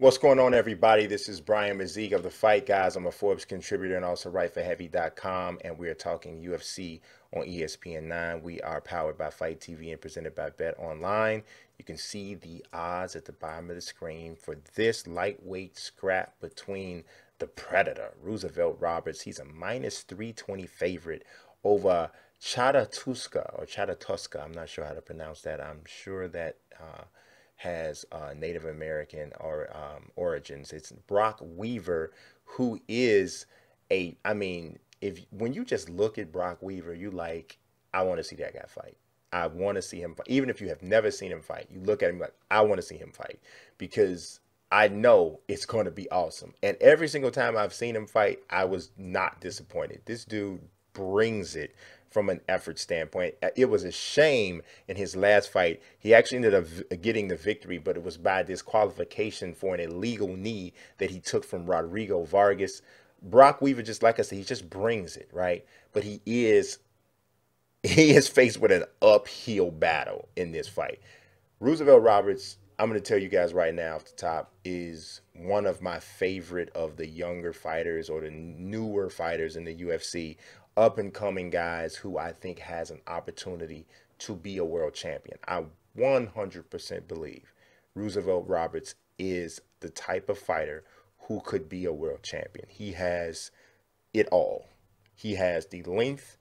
What's going on, everybody? This is Brian Mazique of The Fight Guys. I'm a Forbes contributor and also write for Heavy.com, and we are talking UFC on ESPN 9. We are powered by Fight TV and presented by Bet Online. You can see the odds at the bottom of the screen for this lightweight scrap between the Predator, Roosevelt Roberts. He's a minus 320 favorite over Chadatuska. I'm not sure how to pronounce that. I'm sure that has Native American origins. It's Brok Weaver, who is if when you just look at Brok Weaver, you like, I want to see that guy fight. I want to see him fight. Even if you have never seen him fight, you look at him like, I want to see him fight because I know it's going to be awesome. And every single time I've seen him fight, I was not disappointed. This dude brings it from an effort standpoint. It was a shame in his last fight. He actually ended up getting the victory, but it was by disqualification for an illegal knee that he took from Rodrigo Vargas. Brok Weaver, just like I said, he just brings it, right? But he is faced with an uphill battle in this fight. Roosevelt Roberts, I'm going to tell you guys right now off the top, is one of my favorite of the younger fighters or the newer fighters in the UFC, up and coming guys who I think has an opportunity to be a world champion. I 100% believe Roosevelt Roberts is the type of fighter who could be a world champion. He has it all. He has the length,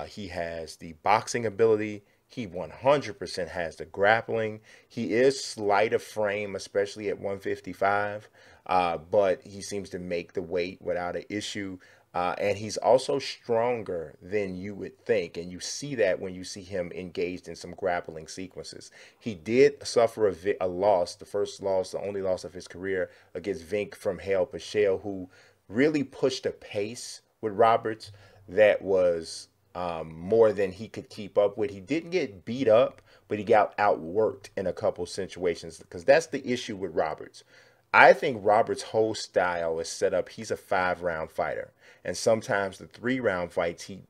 he has the boxing ability. He 100% has the grappling. He is slight of frame, especially at 155, but he seems to make the weight without an issue. And he's also stronger than you would think. And you see that when you see him engaged in some grappling sequences. He did suffer a loss, the first loss, the only loss of his career, against Vink from Hale Paschal, who really pushed a pace with Roberts that was more than he could keep up with. He didn't get beat up, but he got outworked in a couple situations because that's the issue with Roberts. I think Roberts' whole style is set up. He's a 5-round fighter. And sometimes the 3-round fights, he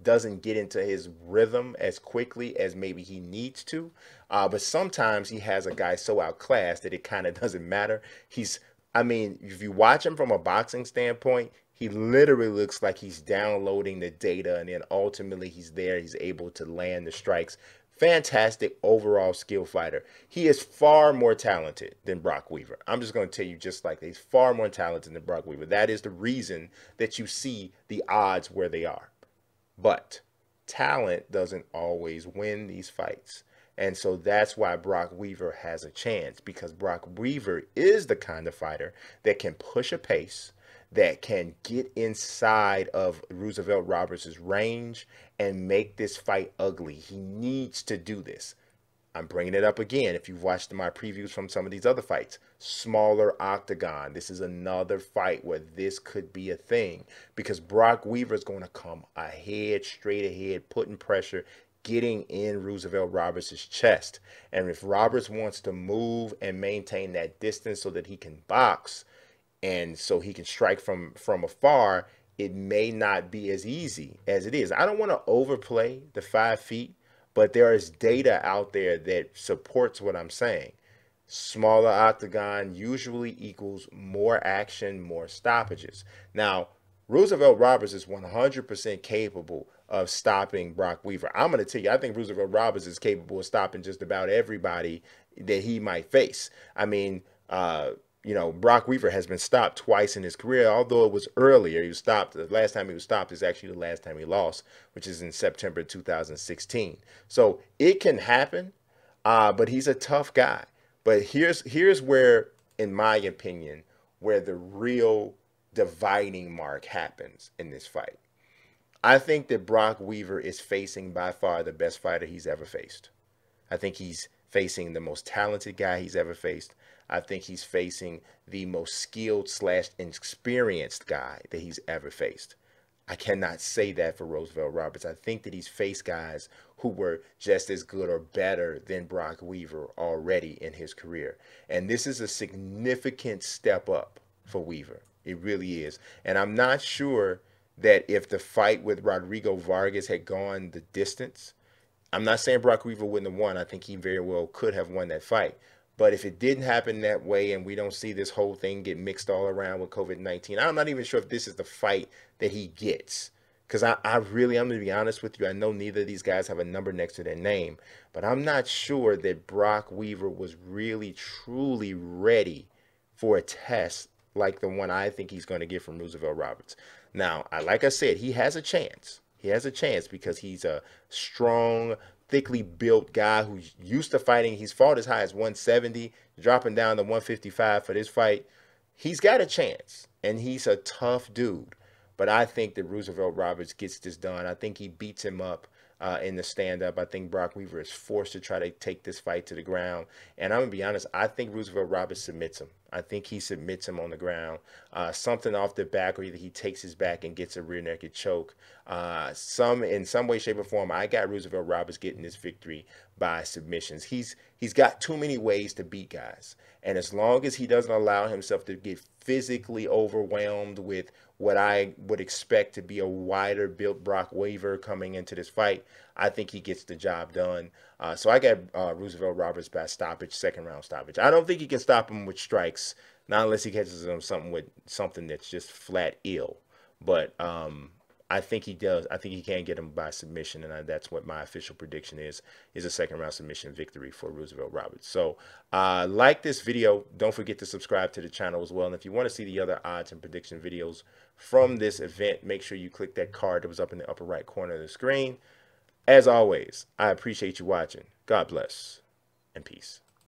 doesn't get into his rhythm as quickly as maybe he needs to. But sometimes he has a guy so outclassed that it kind of doesn't matter. If you watch him from a boxing standpoint, he literally looks like he's downloading the data and then ultimately he's there. He's able to land the strikes. Fantastic overall skill fighter. He is far more talented than Brok Weaver. I'm just going to tell you just like that. He's far more talented than Brok Weaver. That is the reason that you see the odds where they are. But talent doesn't always win these fights. And so that's why Brok Weaver has a chance, because Brok Weaver is the kind of fighter that can push a pace, that can get inside of Roosevelt Roberts' range and make this fight ugly. He needs to do this. I'm bringing it up again. If you've watched my previews from some of these other fights, smaller octagon. This is another fight where this could be a thing because Brok Weaver is going to come ahead, straight ahead, putting pressure, getting in Roosevelt Roberts' chest. And if Roberts wants to move and maintain that distance so that he can box, and so he can strike from afar, it may not be as easy as it is. I don't want to overplay the 5 feet, but there is data out there that supports what I'm saying. Smaller octagon usually equals more action, more stoppages. Now, Roosevelt Roberts is 100% capable of stopping Brok Weaver. I'm going to tell you, I think Roosevelt Roberts is capable of stopping just about everybody that he might face. Brok Weaver has been stopped twice in his career, although it was earlier. He was stopped. The last time he was stopped is actually the last time he lost, which is in September 2016. So it can happen, but he's a tough guy. But here's where, in my opinion, where the real dividing mark happens in this fight. I think that Brok Weaver is facing by far the best fighter he's ever faced. I think he's facing the most talented guy he's ever faced. I think he's facing the most skilled / experienced guy that he's ever faced. I cannot say that for Roosevelt Roberts. I think that he's faced guys who were just as good or better than Brok Weaver already in his career. And this is a significant step up for Weaver. It really is. And I'm not sure that if the fight with Rodrigo Vargas had gone the distance, I'm not saying Brok Weaver wouldn't have won. I think he very well could have won that fight. But if it didn't happen that way and we don't see this whole thing get mixed all around with COVID-19, I'm not even sure if this is the fight that he gets. Because I'm going to be honest with you, I know neither of these guys have a number next to their name, but I'm not sure that Brok Weaver was really, truly ready for a test like the one I think he's going to get from Roosevelt Roberts. Now, like I said, he has a chance. He has a chance because he's a strong, thickly built guy who's used to fighting. He's fought as high as 170, dropping down to 155 for this fight. He's got a chance, and he's a tough dude. But I think that Roosevelt Roberts gets this done. I think he beats him up in the stand-up. I think Brok Weaver is forced to try to take this fight to the ground. And I'm going to be honest, I think Roosevelt Roberts submits him. I think he submits him on the ground. Something off the back, or either he takes his back and gets a rear naked choke. In some way, shape, or form, I got Roosevelt Roberts getting this victory by submissions. He's got too many ways to beat guys. And as long as he doesn't allow himself to get physically overwhelmed with what I would expect to be a wider built Brok Weaver coming into this fight, I think he gets the job done. So I got Roosevelt Roberts by stoppage, second round stoppage. I don't think he can stop him with strikes, not unless he catches him something that's just flat ill. But I think he does. I think he can get him by submission, and that's what my official prediction is a second round submission victory for Roosevelt Roberts. So like this video, don't forget to subscribe to the channel as well. And if you want to see the other odds and prediction videos from this event, make sure you click that card that was up in the upper right corner of the screen. As always, I appreciate you watching. God bless and peace.